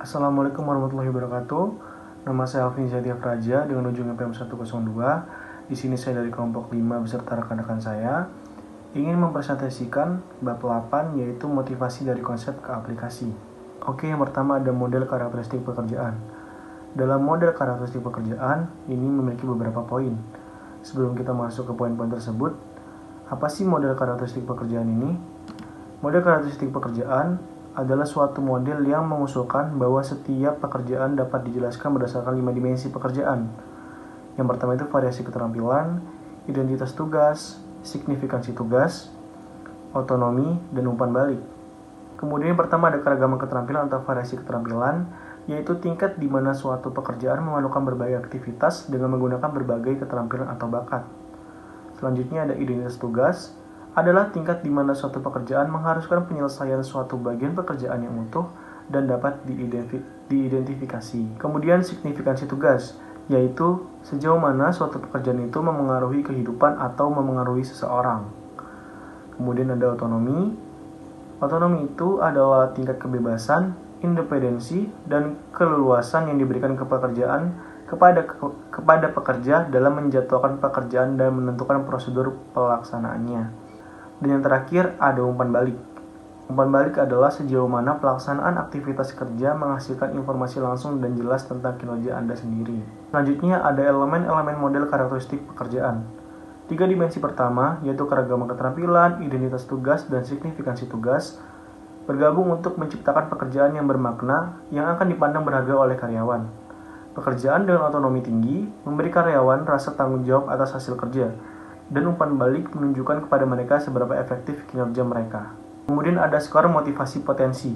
Assalamualaikum warahmatullahi wabarakatuh. Nama saya Alvin Zatiaf Raja dengan ujung PM 102. Di sini saya dari kelompok 5 beserta rekan-rekan saya ingin mempresentasikan bab 8 yaitu motivasi dari konsep ke aplikasi. Oke, yang pertama ada model karakteristik pekerjaan. Dalam model karakteristik pekerjaan ini memiliki beberapa poin. Sebelum kita masuk ke poin-poin tersebut, apa sih model karakteristik pekerjaan ini? Model karakteristik pekerjaan adalah suatu model yang mengusulkan bahwa setiap pekerjaan dapat dijelaskan berdasarkan 5 dimensi pekerjaan. Yang pertama itu variasi keterampilan, identitas tugas, signifikansi tugas, otonomi, dan umpan balik. Kemudian yang pertama ada keragaman keterampilan atau variasi keterampilan, yaitu tingkat di mana suatu pekerjaan memerlukan berbagai aktivitas dengan menggunakan berbagai keterampilan atau bakat. Selanjutnya ada identitas tugas, adalah tingkat di mana suatu pekerjaan mengharuskan penyelesaian suatu bagian pekerjaan yang utuh dan dapat diidentifikasi. Kemudian signifikansi tugas, yaitu sejauh mana suatu pekerjaan itu memengaruhi kehidupan atau memengaruhi seseorang. Kemudian ada otonomi. Otonomi itu adalah tingkat kebebasan, independensi, dan keleluasan yang diberikan ke pekerjaan kepada pekerja dalam menjadwalkan pekerjaan dan menentukan prosedur pelaksanaannya. Dan yang terakhir ada umpan balik. Umpan balik adalah sejauh mana pelaksanaan aktivitas kerja menghasilkan informasi langsung dan jelas tentang kinerja Anda sendiri. Selanjutnya ada elemen-elemen model karakteristik pekerjaan. 3 dimensi pertama, yaitu keragaman keterampilan, identitas tugas, dan signifikansi tugas, bergabung untuk menciptakan pekerjaan yang bermakna yang akan dipandang berharga oleh karyawan. Pekerjaan dengan otonomi tinggi memberi karyawan rasa tanggung jawab atas hasil kerja, dan umpan balik menunjukkan kepada mereka seberapa efektif kinerja mereka. Kemudian ada skor motivasi potensi.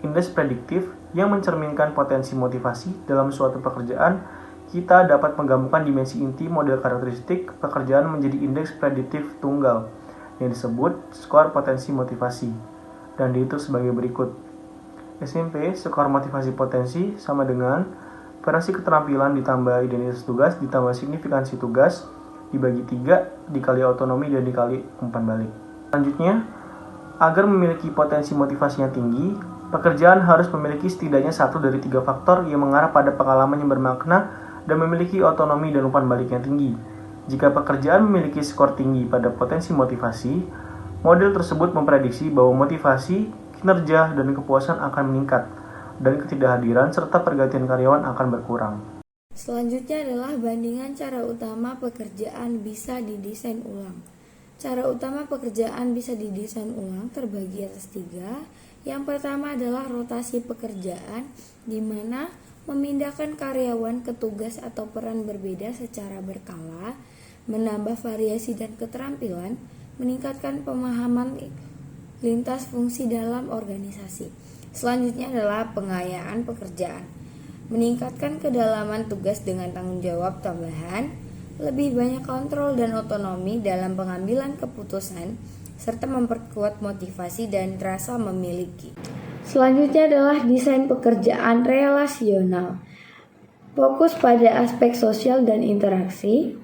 Indeks prediktif yang mencerminkan potensi motivasi dalam suatu pekerjaan. Kita dapat menggabungkan dimensi inti model karakteristik pekerjaan menjadi indeks prediktif tunggal yang disebut skor potensi motivasi, dan dihitung sebagai berikut. SMP, skor motivasi potensi sama dengan variasi keterampilan ditambah identitas tugas ditambah signifikansi tugas dibagi 3 dikali otonomi dan dikali umpan balik. Selanjutnya, agar memiliki potensi motivasi yang tinggi, pekerjaan harus memiliki setidaknya 1 dari 3 faktor yang mengarah pada pengalaman yang bermakna dan memiliki otonomi dan umpan balik yang tinggi. Jika pekerjaan memiliki skor tinggi pada potensi motivasi, model tersebut memprediksi bahwa motivasi, kinerja, dan kepuasan akan meningkat, dan ketidakhadiran serta pergantian karyawan akan berkurang. Selanjutnya adalah bandingan cara utama pekerjaan bisa didesain ulang. Cara utama pekerjaan bisa didesain ulang terbagi atas 3. Yang pertama adalah rotasi pekerjaan, di mana memindahkan karyawan ke tugas atau peran berbeda secara berkala, menambah variasi dan keterampilan, meningkatkan pemahaman lintas fungsi dalam organisasi. Selanjutnya adalah pengayaan pekerjaan, meningkatkan kedalaman tugas dengan tanggung jawab tambahan, lebih banyak kontrol dan otonomi dalam pengambilan keputusan, serta memperkuat motivasi dan rasa memiliki. Selanjutnya adalah desain pekerjaan relasional, fokus pada aspek sosial dan interaksi,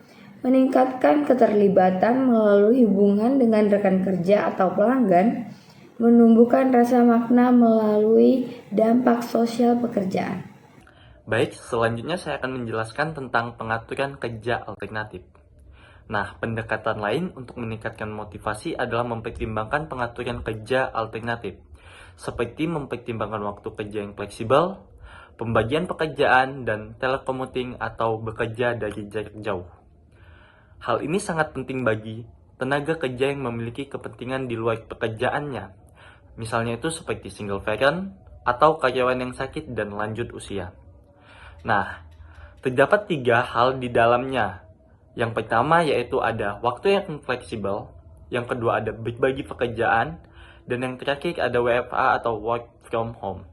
meningkatkan keterlibatan melalui hubungan dengan rekan kerja atau pelanggan, menumbuhkan rasa makna melalui dampak sosial pekerjaan. Baik, selanjutnya saya akan menjelaskan tentang pengaturan kerja alternatif. Nah, pendekatan lain untuk meningkatkan motivasi adalah mempertimbangkan pengaturan kerja alternatif, seperti mempertimbangkan waktu kerja yang fleksibel, pembagian pekerjaan, dan telecommuting atau bekerja dari jarak jauh. Hal ini sangat penting bagi tenaga kerja yang memiliki kepentingan di luar pekerjaannya, misalnya itu seperti single parent atau karyawan yang sakit dan lanjut usia. Nah, terdapat 3 hal di dalamnya. Yang pertama yaitu ada waktu yang fleksibel, yang kedua ada berbagi pekerjaan, dan yang terakhir ada WFH atau work from home.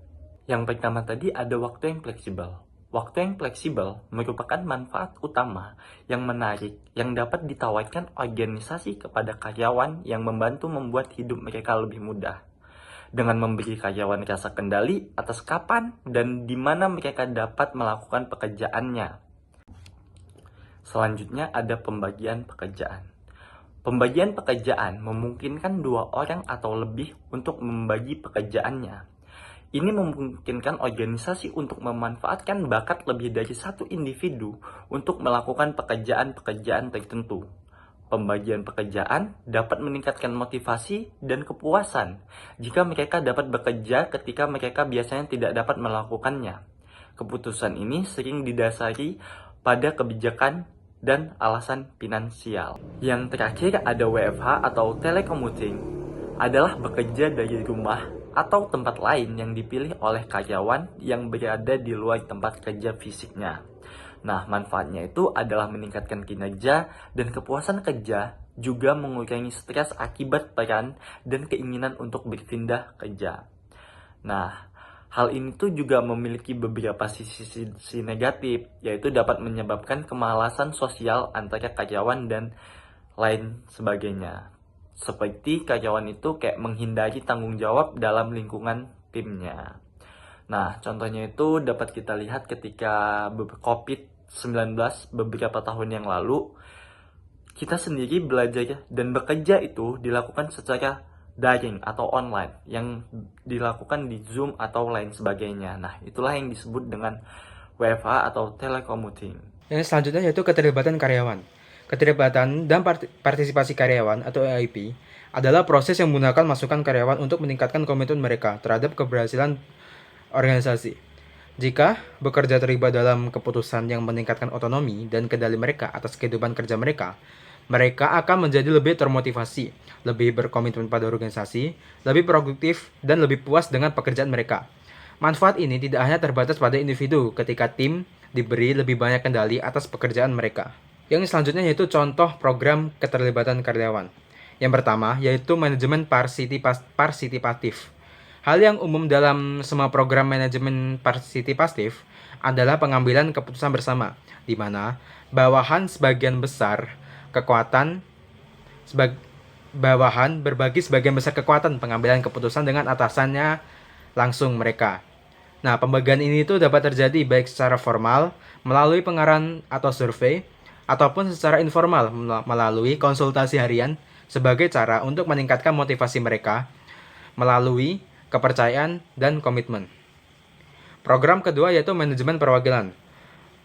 Yang pertama tadi ada waktu yang fleksibel. Waktu yang fleksibel merupakan manfaat utama yang menarik yang dapat ditawarkan organisasi kepada karyawan yang membantu membuat hidup mereka lebih mudah, dengan memberi karyawan rasa kendali atas kapan dan di mana mereka dapat melakukan pekerjaannya. Selanjutnya ada pembagian pekerjaan. Pembagian pekerjaan memungkinkan 2 orang atau lebih untuk membagi pekerjaannya. Ini memungkinkan organisasi untuk memanfaatkan bakat lebih dari satu individu untuk melakukan pekerjaan-pekerjaan tertentu. Pembagian pekerjaan dapat meningkatkan motivasi dan kepuasan jika mereka dapat bekerja ketika mereka biasanya tidak dapat melakukannya. Keputusan ini sering didasari pada kebijakan dan alasan finansial. Yang terakhir ada WFH atau telecommuting, adalah bekerja dari rumah atau tempat lain yang dipilih oleh karyawan yang berada di luar tempat kerja fisiknya. Nah, manfaatnya itu adalah meningkatkan kinerja dan kepuasan kerja, juga mengurangi stres akibat peran dan keinginan untuk berpindah kerja. Nah, hal ini tuh juga memiliki beberapa sisi negatif, yaitu dapat menyebabkan kemalasan sosial antara karyawan dan lain sebagainya. Seperti karyawan itu kayak menghindari tanggung jawab dalam lingkungan timnya. Nah, contohnya itu dapat kita lihat ketika COVID-19 beberapa tahun yang lalu, kita sendiri belajar dan bekerja itu dilakukan secara daring atau online, yang dilakukan di Zoom atau lain sebagainya. Nah, itulah yang disebut dengan WFH atau telecommuting. Yang selanjutnya yaitu keterlibatan karyawan. Keterlibatan dan partisipasi karyawan atau EIP adalah proses yang menggunakan masukan karyawan untuk meningkatkan komitmen mereka terhadap keberhasilan organisasi. Jika bekerja terlibat dalam keputusan yang meningkatkan otonomi dan kendali mereka atas kehidupan kerja mereka, mereka akan menjadi lebih termotivasi, lebih berkomitmen pada organisasi, lebih produktif, dan lebih puas dengan pekerjaan mereka. Manfaat ini tidak hanya terbatas pada individu ketika tim diberi lebih banyak kendali atas pekerjaan mereka. Yang selanjutnya yaitu contoh program keterlibatan karyawan. Yang pertama yaitu manajemen partisipatif. Hal yang umum dalam semua program manajemen partisipatif adalah pengambilan keputusan bersama, di mana bawahan berbagi sebagian besar kekuatan pengambilan keputusan dengan atasannya langsung mereka. Nah, pembagian ini itu dapat terjadi baik secara formal melalui pengarahan atau survei, ataupun secara informal melalui konsultasi harian sebagai cara untuk meningkatkan motivasi mereka melalui kepercayaan dan komitmen. Program kedua yaitu manajemen perwakilan.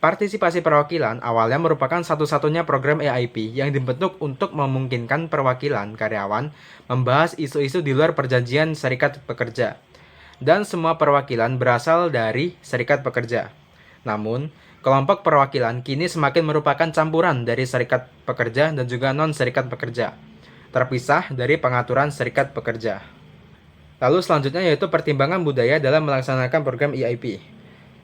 Partisipasi perwakilan awalnya merupakan satu-satunya program EIP yang dibentuk untuk memungkinkan perwakilan karyawan membahas isu-isu di luar perjanjian serikat pekerja. Dan semua perwakilan berasal dari serikat pekerja. Namun, kelompok perwakilan kini semakin merupakan campuran dari serikat pekerja dan juga non-serikat pekerja, terpisah dari pengaturan serikat pekerja. Lalu selanjutnya yaitu pertimbangan budaya dalam melaksanakan program EIP.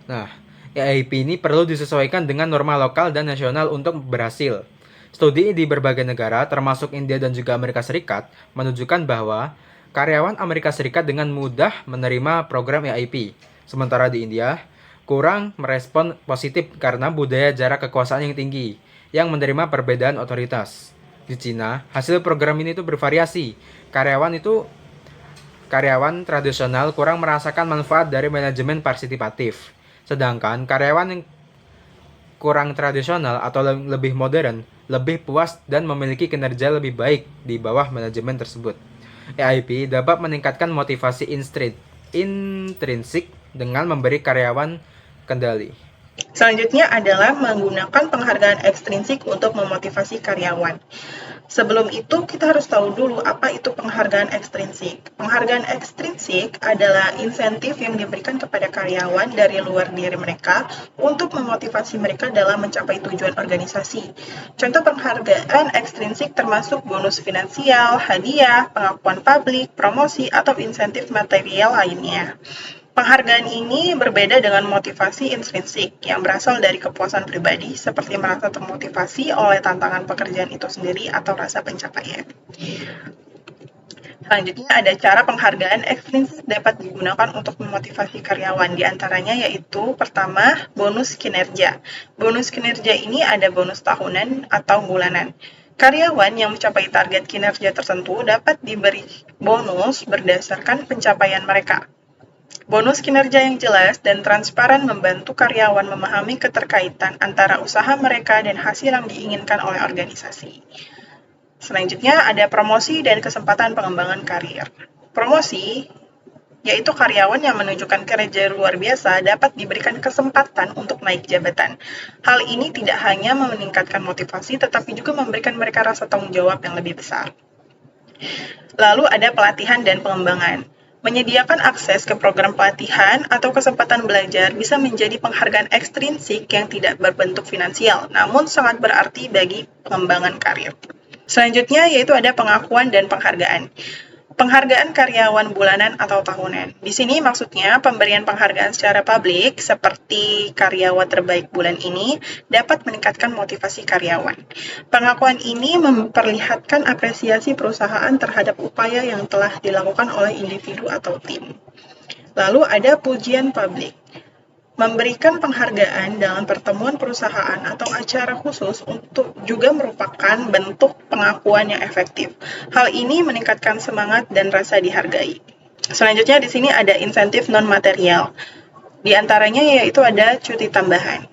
Nah, EIP ini perlu disesuaikan dengan norma lokal dan nasional untuk berhasil. Studi di berbagai negara, termasuk India dan juga Amerika Serikat, menunjukkan bahwa karyawan Amerika Serikat dengan mudah menerima program EIP. Sementara di India, kurang merespon positif karena budaya jarak kekuasaan yang tinggi, yang menerima perbedaan otoritas. Di Cina, hasil program ini itu bervariasi. Karyawan tradisional kurang merasakan manfaat dari manajemen partisipatif. Sedangkan karyawan yang kurang tradisional atau lebih modern, lebih puas dan memiliki kinerja lebih baik di bawah manajemen tersebut. EIP dapat meningkatkan motivasi intrinsik dengan memberi karyawan kendali. Selanjutnya adalah menggunakan penghargaan ekstrinsik untuk memotivasi karyawan. Sebelum itu, kita harus tahu dulu apa itu penghargaan ekstrinsik. Penghargaan ekstrinsik adalah insentif yang diberikan kepada karyawan dari luar diri mereka untuk memotivasi mereka dalam mencapai tujuan organisasi. Contoh penghargaan ekstrinsik termasuk bonus finansial, hadiah, pengakuan publik, promosi, atau insentif material lainnya. Penghargaan ini berbeda dengan motivasi intrinsik yang berasal dari kepuasan pribadi seperti merasa termotivasi oleh tantangan pekerjaan itu sendiri atau rasa pencapaian. Selanjutnya ada cara penghargaan ekstrinsik dapat digunakan untuk memotivasi karyawan. Di antaranya yaitu pertama, bonus kinerja. Bonus kinerja ini ada bonus tahunan atau bulanan. Karyawan yang mencapai target kinerja tertentu dapat diberi bonus berdasarkan pencapaian mereka. Bonus kinerja yang jelas dan transparan membantu karyawan memahami keterkaitan antara usaha mereka dan hasil yang diinginkan oleh organisasi. Selanjutnya ada promosi dan kesempatan pengembangan karir. Promosi yaitu karyawan yang menunjukkan kinerja luar biasa dapat diberikan kesempatan untuk naik jabatan. Hal ini tidak hanya meningkatkan motivasi, tetapi juga memberikan mereka rasa tanggung jawab yang lebih besar. Lalu ada pelatihan dan pengembangan. Menyediakan akses ke program pelatihan atau kesempatan belajar bisa menjadi penghargaan ekstrinsik yang tidak berbentuk finansial, namun sangat berarti bagi pengembangan karir. Selanjutnya yaitu ada pengakuan dan penghargaan. Penghargaan karyawan bulanan atau tahunan. Di sini maksudnya pemberian penghargaan secara publik seperti karyawan terbaik bulan ini dapat meningkatkan motivasi karyawan. Pengakuan ini memperlihatkan apresiasi perusahaan terhadap upaya yang telah dilakukan oleh individu atau tim. Lalu ada pujian publik. Memberikan penghargaan dalam pertemuan perusahaan atau acara khusus untuk juga merupakan bentuk pengakuan yang efektif. Hal ini meningkatkan semangat dan rasa dihargai. Selanjutnya di sini ada insentif non-material. Di antaranya yaitu ada cuti tambahan.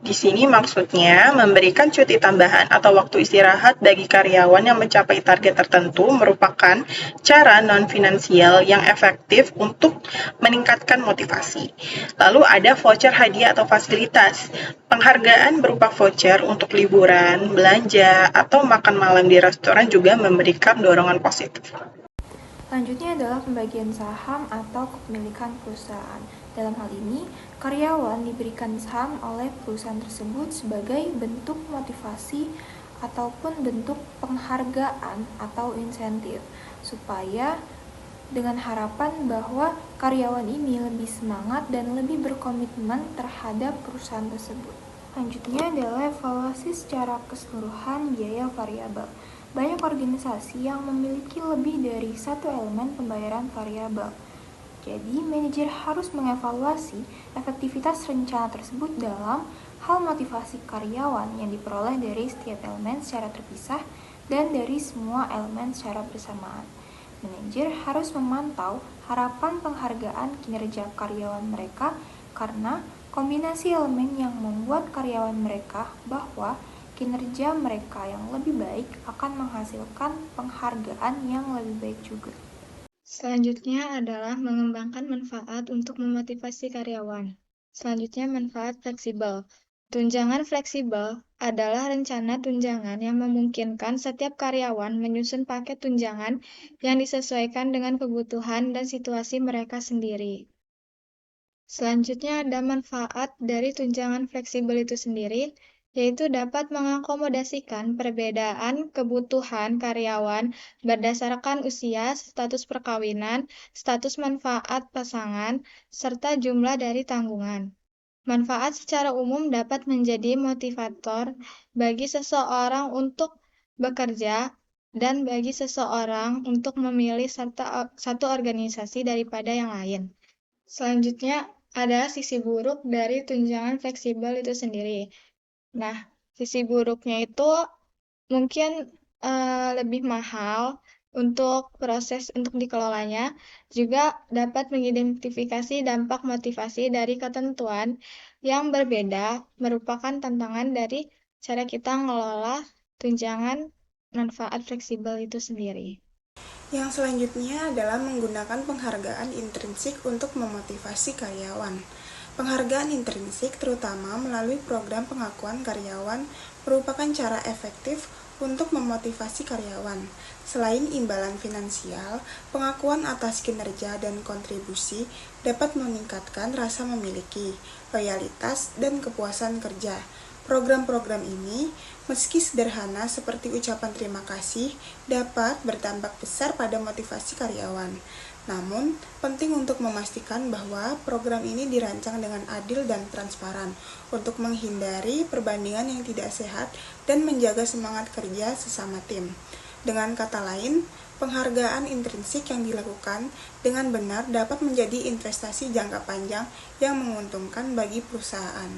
Di sini maksudnya memberikan cuti tambahan atau waktu istirahat bagi karyawan yang mencapai target tertentu merupakan cara non-finansial yang efektif untuk meningkatkan motivasi. Lalu ada voucher hadiah atau fasilitas. Penghargaan berupa voucher untuk liburan, belanja, atau makan malam di restoran juga memberikan dorongan positif. Selanjutnya adalah pembagian saham atau kepemilikan perusahaan. Dalam hal ini, karyawan diberikan saham oleh perusahaan tersebut sebagai bentuk motivasi ataupun bentuk penghargaan atau insentif, supaya dengan harapan bahwa karyawan ini lebih semangat dan lebih berkomitmen terhadap perusahaan tersebut. Selanjutnya adalah evaluasi secara keseluruhan biaya variabel. Banyak organisasi yang memiliki lebih dari satu elemen pembayaran variabel. Jadi, manajer harus mengevaluasi efektivitas rencana tersebut dalam hal motivasi karyawan yang diperoleh dari setiap elemen secara terpisah dan dari semua elemen secara bersamaan. Manajer harus memantau harapan penghargaan kinerja karyawan mereka karena kombinasi elemen yang membuat karyawan mereka bahwa kinerja mereka yang lebih baik akan menghasilkan penghargaan yang lebih baik juga. Selanjutnya adalah mengembangkan manfaat untuk memotivasi karyawan. Selanjutnya, manfaat fleksibel. Tunjangan fleksibel adalah rencana tunjangan yang memungkinkan setiap karyawan menyusun paket tunjangan yang disesuaikan dengan kebutuhan dan situasi mereka sendiri. Selanjutnya ada manfaat dari tunjangan fleksibel itu sendiri, yaitu dapat mengakomodasikan perbedaan kebutuhan karyawan berdasarkan usia, status perkawinan, status manfaat pasangan, serta jumlah dari tanggungan. Manfaat secara umum dapat menjadi motivator bagi seseorang untuk bekerja dan bagi seseorang untuk memilih satu organisasi daripada yang lain. Selanjutnya ada sisi buruk dari tunjangan fleksibel itu sendiri. Nah, sisi buruknya itu mungkin lebih mahal untuk proses untuk dikelolanya, juga dapat mengidentifikasi dampak motivasi dari ketentuan yang berbeda, merupakan tantangan dari cara kita mengelola tunjangan manfaat fleksibel itu sendiri. Yang selanjutnya adalah menggunakan penghargaan intrinsik untuk memotivasi karyawan. Penghargaan intrinsik, terutama melalui program pengakuan karyawan, merupakan cara efektif untuk memotivasi karyawan. Selain imbalan finansial, pengakuan atas kinerja dan kontribusi dapat meningkatkan rasa memiliki, loyalitas, dan kepuasan kerja. Program-program ini, meski sederhana seperti ucapan terima kasih, dapat berdampak besar pada motivasi karyawan. Namun, penting untuk memastikan bahwa program ini dirancang dengan adil dan transparan untuk menghindari perbandingan yang tidak sehat dan menjaga semangat kerja sesama tim. Dengan kata lain, penghargaan intrinsik yang dilakukan dengan benar dapat menjadi investasi jangka panjang yang menguntungkan bagi perusahaan.